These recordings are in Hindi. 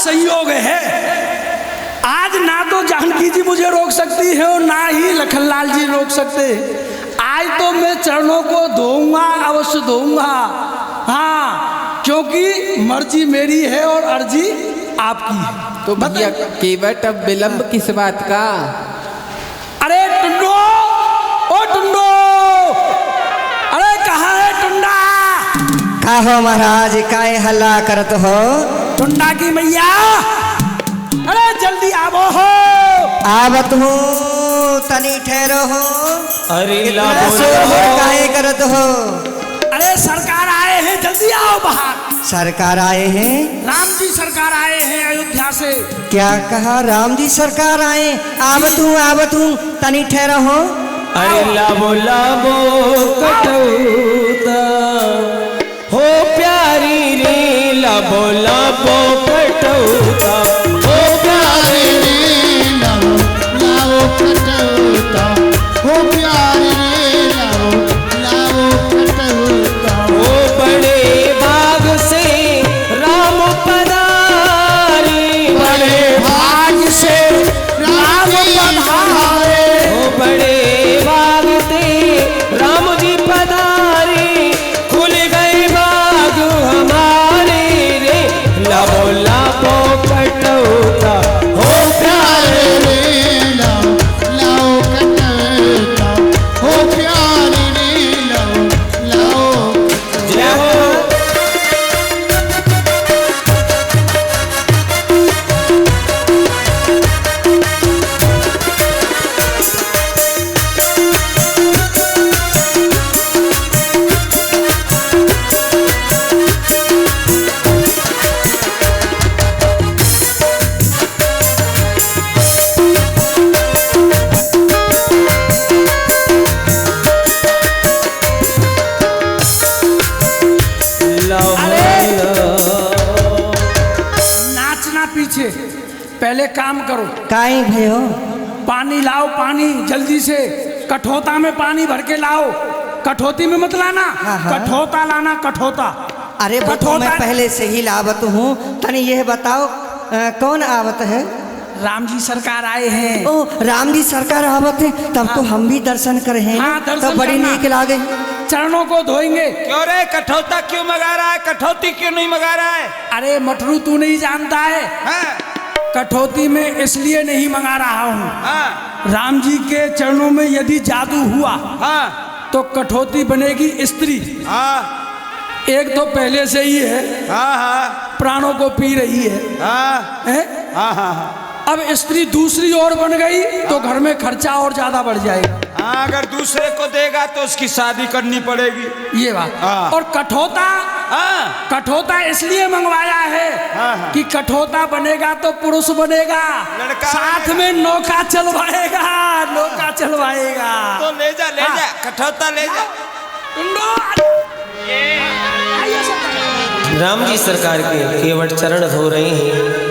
संयोग है, आज ना तो जानकी जी मुझे रोक सकती है और ना ही लखनलाल जी रोक सकते। आज तो मैं चरणों को धोऊंगा, अवश्य धोऊंगा। हाँ, क्योंकि मर्जी मेरी है और अर्जी आपकी है। तो भैया केवट अब विलंब किस बात का? अरे टुंडो, ओ टुंडो, अरे कहाँ है टुंडा? का हो महाराज, काय हल्ला करत हो? टुंडा की मैया, अरे जल्दी आवो हो। आवत हो, तनी ठहरो हो। अरे काय करत हो? अरे सरकार आए हैं, जल्दी आओ बाहर। सरकार आए हैं? राम जी सरकार आए हैं अयोध्या से। क्या कहा? राम जी सरकार आए? आवत हूँ, तनी ठहरो हो। अरे लाबो लाबो कटौता हो प्यारी रे, लाबो लाबो कटौता हो प्यारी रे, लाओ कटौता हो प्यारी रे, लाओ कटौता। हो बड़े भाग से राम पधारे, बड़े भाग से राम पधारे, हो बड़े भाग से राम जी पधारे, खुल गए बाग हमारे रे, लाबो लाबो कटौता हो प्यारे रे, लाओ कटौता हो प्यारी रे, लाओ। जय हो। नाचना पीछे, पहले काम करो। काय भयो? पानी लाओ, पानी जल्दी से। कठोता में पानी भर के लाओ, कठोती में मत लाना। हाँ, हाँ। कठोता लाना, कठोता। अरे वो तो मैं पहले से ही लावत हूँ। तनी यह बताओ, कौन आवत है? राम जी सरकार आए हैं। ओ, राम जी सरकार आवत है, तब तो हम भी दर्शन करे हैं। हाँ, दर्शन तो बड़ी करना। नीक लागे। चरणों को धोएंगे। क्यों रे, कठौता क्यों मंगा रहा है? कठौती क्यों नहीं मंगा रहा है? अरे मटरू, तू नहीं जानता है, हाँ, कठौती में इसलिए नहीं मंगा रहा हूँ। हाँ, राम जी के चरणों में यदि जादू हुआ हाँ, तो कठौती बनेगी स्त्री। हाँ, एक तो पहले से ही है, हाँ, हाँ, प्राणों को पी रही है, हाँ, हैं? हाँ, हाँ। अब स्त्री दूसरी ओर बन गई तो घर में खर्चा और ज्यादा बढ़ जाएगा। हाँ, अगर दूसरे को देगा तो उसकी शादी करनी पड़ेगी। ये बात। हाँ। और कठौता, हाँ, कठौता इसलिए मंगवाया है हाँ, हाँ। कि कठौता बनेगा तो पुरुष बनेगा, लड़का साथ बनेगा। में नौका चलवाएगा, नौका चलवाएगा। तो ले जा, ले जा, कठौता ले जा। राम जी सरकार के केवट चरण धो रहे हैं,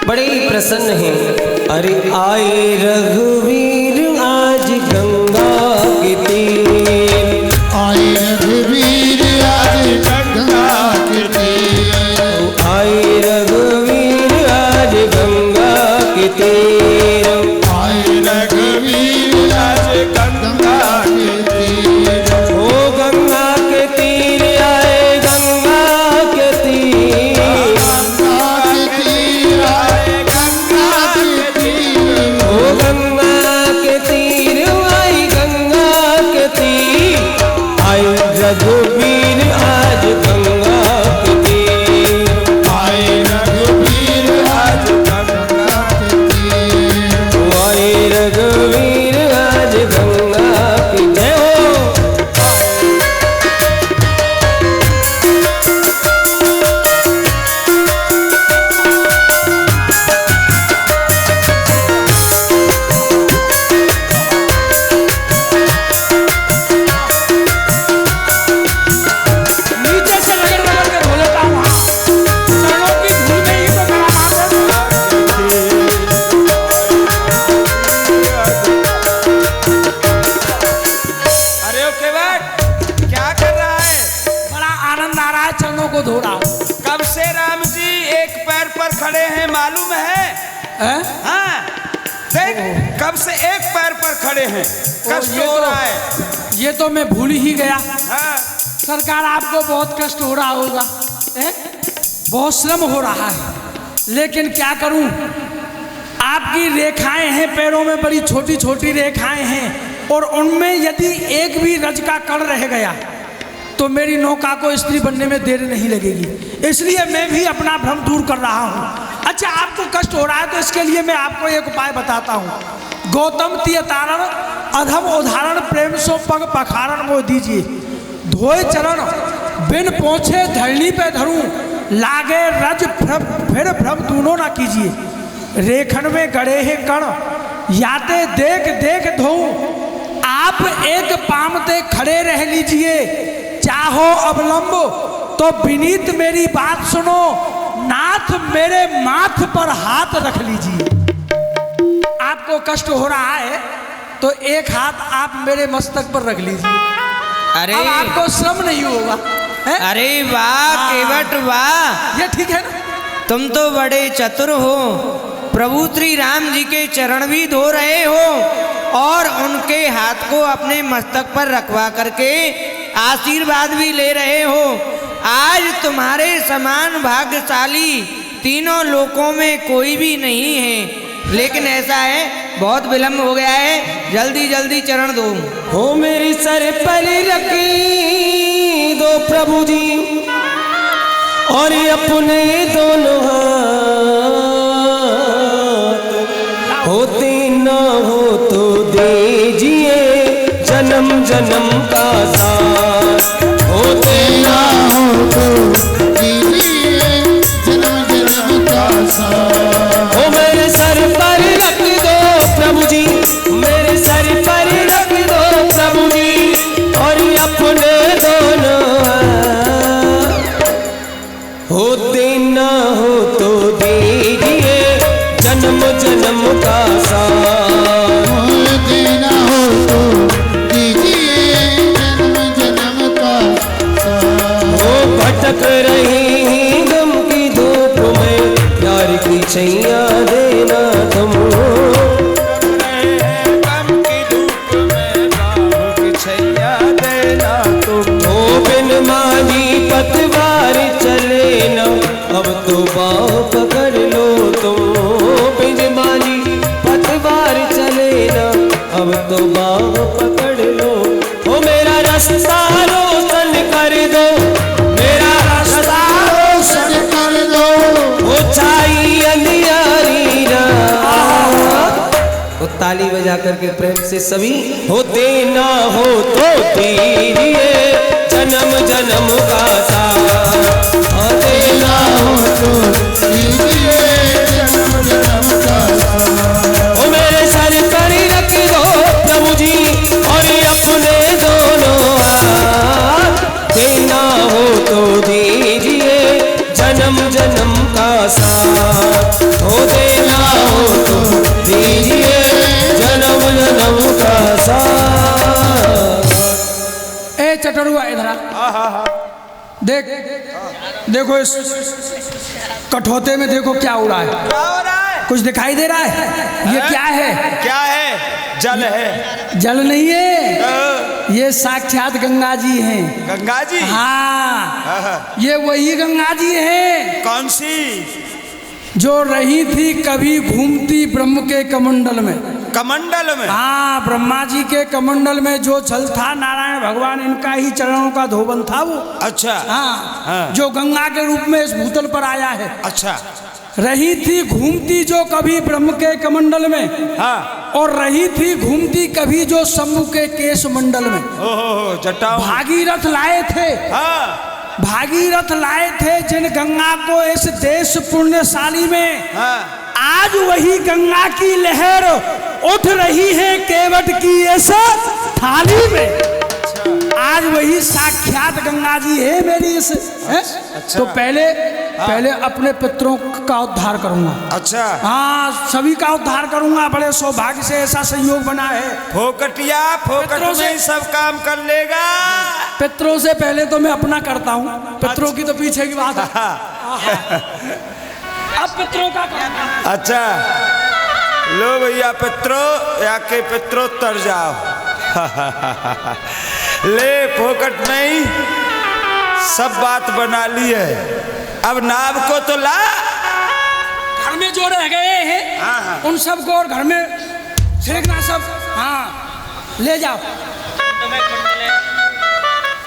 बड़े ही प्रसन्न हैं। अरे आए रघुवीर आज गंगा के तीर, आए रघुवीर आज गंगा के तीर, आए रघुवीर आज गंगा के तीर, आए रघुवीर आज गंगा के तीर। ओ गंगा के तीर आए गंगा के तीर, गंगा के तीर आए गंगा के तीर, ओ गंगा के तीर आई गंगा पर खड़े हैं मालूम है? हैं? हाँ, देख कब से एक पैर पर खड़े हैं, कष्ट ये हो तो- रहा है। ये तो मैं भूल ही गया। हाँ, सरकार आपको बहुत कष्ट हो रहा होगा, हैं? बहुत श्रम हो रहा है, लेकिन क्या करूं, आपकी रेखाएं हैं पैरों में, बड़ी छोटी छोटी रेखाएं हैं, और उनमें यदि एक भी रज का कण रह गया तो मेरी नौका को स्त्री बनने में देर नहीं लगेगी। इसलिए मैं भी अपना भ्रम दूर कर रहा हूँ। अच्छा, आपको कष्ट हो रहा है तो इसके लिए मैं आपको एक उपाय बताता हूँ। गौतम तिय तारण अधम उदाहरण प्रेम सो पग पखारण मोह दीजिए। धोए चरण बिन पहुँचे धरनी पे धरूं, लागे रज फिर भ्रम दूनों ना कीजिए। रेखन में गड़े हैं कण याते देख देख धोऊं, आप एक पामते खड़े रह लीजिए। चाहो अवलंब तो विनीत मेरी बात सुनो, नाथ मेरे माथ पर हाथ रख लीजिए। आपको कष्ट हो रहा है तो एक हाथ आप मेरे मस्तक पर रख लीजिए। अरे अब आपको श्रम नहीं होगा, हैं? अरे वाह केवट वाह, ये ठीक है ना? तुम तो बड़े चतुर हो। प्रभु श्री राम जी के चरण भी धो रहे हो और उनके हाथ को अपने मस्तक पर रखवा करके आशीर्वाद भी ले रहे हो। आज तुम्हारे समान भाग्यशाली तीनों लोकों में कोई भी नहीं है, लेकिन ऐसा है बहुत विलम्ब हो गया है, जल्दी जल्दी चरण दो। हो मेरी सर पर रखी दो प्रभु जी, और अपने दोनों हाथ होते न हो तो दीजिए जन्म जन्म का साथ। होते ना हो तो कीजिए जन्म जन्म का साथ। हो मेरे सर पर रख दो प्रभु जी, मेरे सर पर रख दो प्रभु जी, और अपने दोनों होते न हो तो दीजिए जन्म जन्म का साथ। होते ना हो तो कीजिए जन्म जन्म का साथ। हो भटक रही गम की धूप में, यार की छैया देना तुम। गम की धूप में बाहों की छैया देना तुम। हो बिन मांगी पतवार चले न, अब तो बाँह पकड़ लो तुम। बिन मांगी पतवार चले न, अब तो बाँह पकड़ लो। हो मेरा रास्ता रोशन कर दो, मेरा रास्ता रोशन कर दो। हो छाई अंधियारी रात। तो ताली बजा करके प्रेम से सभी होते ना हो तो दीजिए जन्म जन्म का साथ। होते ना हो तो कीजिए जन्म जन्म का साथ। हो मेरे सर पर रख दो प्रभु जी, और अपने दोनों हाथ। देना हो तो दीजिए जन्म जन्म का साथ। हो देना हो तो दीजिए जन्म जन्म का साथ। ए चटरुआ इधर आ। देख देखो इस कठौते में देखो क्या हो रहा है, क्या हो रहा है? कुछ दिखाई दे रहा है? ये क्या है? क्या है? जल है। जल नहीं है, ये साक्षात गंगा जी हैं। गंगा जी? हाँ, ये वही गंगा जी हैं कौन सी? जो रही थी कभी घूमती ब्रह्म के कमंडल में। कमंडल में? हाँ, ब्रह्मा जी के कमंडल में जो जल था, नारायण भगवान इनका ही चरणों का धोबन था वो। अच्छा। हाँ, जो गंगा के रूप में इस भूतल पर आया है। अच्छा। रही थी घूमती जो कभी ब्रह्म के कमंडल में, हाँ। और रही थी घूमती कभी जो शंभु के केश मंडल में। ओहो, जटाओ। भागीरथ लाए थे, हाँ। भागीरथ लाए थे जिन गंगा को इस देश पुण्यशाली में। हाँ। आज वही गंगा की लहर उठ रही है केवट की इस थाली में। आज वही साक्षात गंगा जी है मेरी इस है? तो पहले अपने पितरों का उद्धार करूंगा। अच्छा। हाँ, सभी का उद्धार करूंगा। बड़े सौभाग्य से ऐसा संयोग बना है। फोकटिया फोकट पितरों से- में ही सब काम कर लेगा। पितरों से पहले तो मैं अपना करता हूँ, पितरों की तो पीछे की बात है। अब पितरों का काम है। अच्छा लो भैया पितरो या के पितरो तर जाओ। ले फोकट में ही सब बात बना ली है, अब नाव को तो ला। घर में जो रह गए हैं हाँ, हाँ। उन सबको और घर में फेंकना सब। हाँ ले जाओ।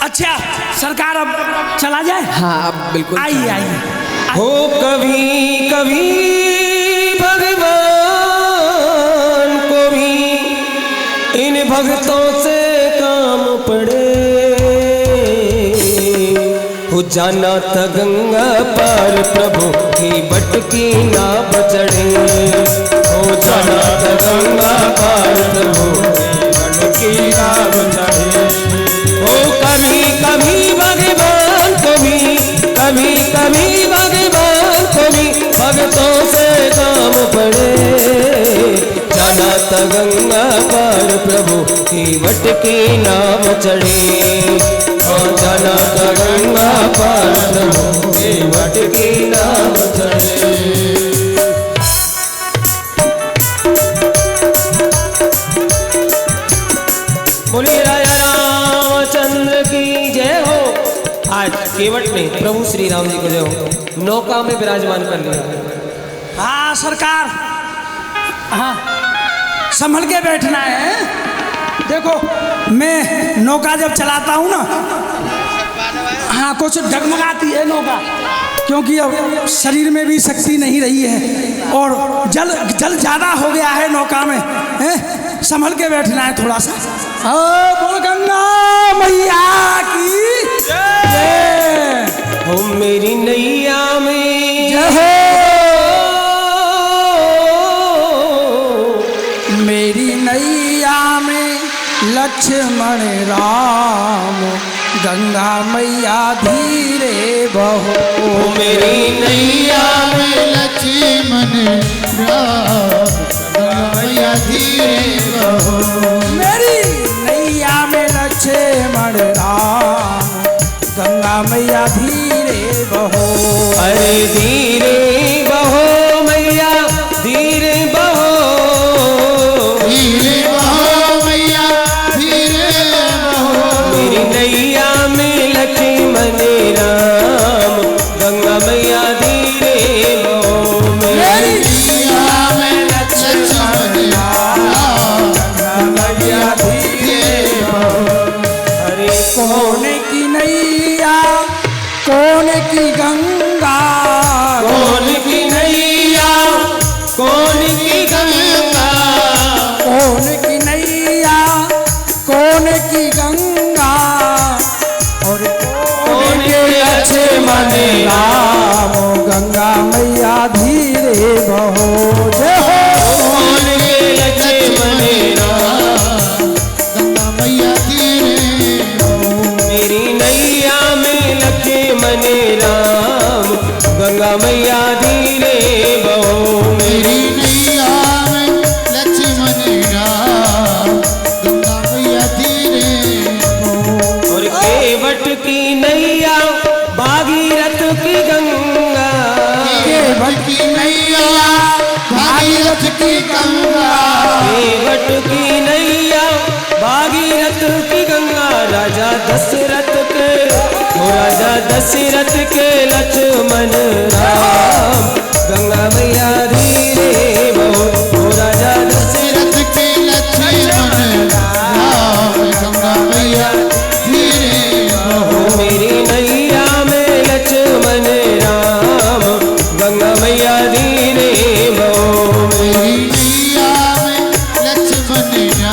अच्छा सरकार अब चला जाए। हाँ अब बिल्कुल आइए आइए। हो कभी कभी भगवान को भी इन भक्तों से काम पड़े। हो जाना था गंगा पार प्रभु की बटकी ना बचड़े। हो जाना था गंगा पार प्रभु की बटकी ना बचड़े। हो कभी कभी भगवान को भी, कभी कभी भगवान को भी भक्तों से काम पड़े। जाना था गंगा पार प्रभु की बटकी नाम चढ़े। और जाना था गंगा पार प्रभु की बटकी नाम चढ़े। बोलिए राजा रामचंद्र की जय हो। आज केवट ने प्रभु श्री राम जी को जय हो नौका में विराजमान कर लिया। हाँ सरकार, हाँ संभल के बैठना है। देखो मैं नौका जब चलाता हूँ ना, हाँ कुछ डगमगाती है नौका, क्योंकि अब शरीर में भी शक्ति नहीं रही है और जल ज़्यादा हो गया है नौका में, हैं? संभल के बैठना है थोड़ा सा। बोल गंगा मैया की जय हो मेरी नैया में जय हो। मेरी नैया में लक्ष्मण राम, गंगा मैया धीरे बहो। मेरी नैया में लक्ष्मण राम, मैया धीरे बहो। मेरी नैया में लक्ष्मण राम, गंगा मैया धीरे बहो। अरे धीरे बहो मैया धीरे बहो। धीरे बहो मैया धीरे बहो। मेरी नैया में लक्ष्मण राम, गंगा मैया धीरे बहो। मेरी नैया में लक्ष्मण राम, मैया धीरे बहो। अरे कौन की नैया कौन की गंगा, कौन की नैया कौन की गंगा। कौन की नैया कौन की गंगा, और कौन के लक्ष्मण राम, गंगा मैया धीरे बहो। जय हो। कौन के लक्ष्मण राम, गंगा मैया धीरे बहो। मेरी नैया में लक्ष्मण राम, गंगा मैया धीरे बहो। मेरी नैया में लक्ष्मण राम, गंगा मैया धीरे बहो। और केवट की नैया भागीरथ की गंगा। केवट की नैया भागीरथ की गंगा। केवट की नैया भागीरथ की गंगा। राजा दशरथ के, ओ राजा दशरथ के लक्ष्मण राम, गंगा मैया धीरे बहो। ओ राजा दशरथ दशरथ के लक्ष्मण राम, गंगा मैया धीरे बहो। मेरी नैया में लक्ष्मण राम, गंगा मैया धीरे बहो। मेरी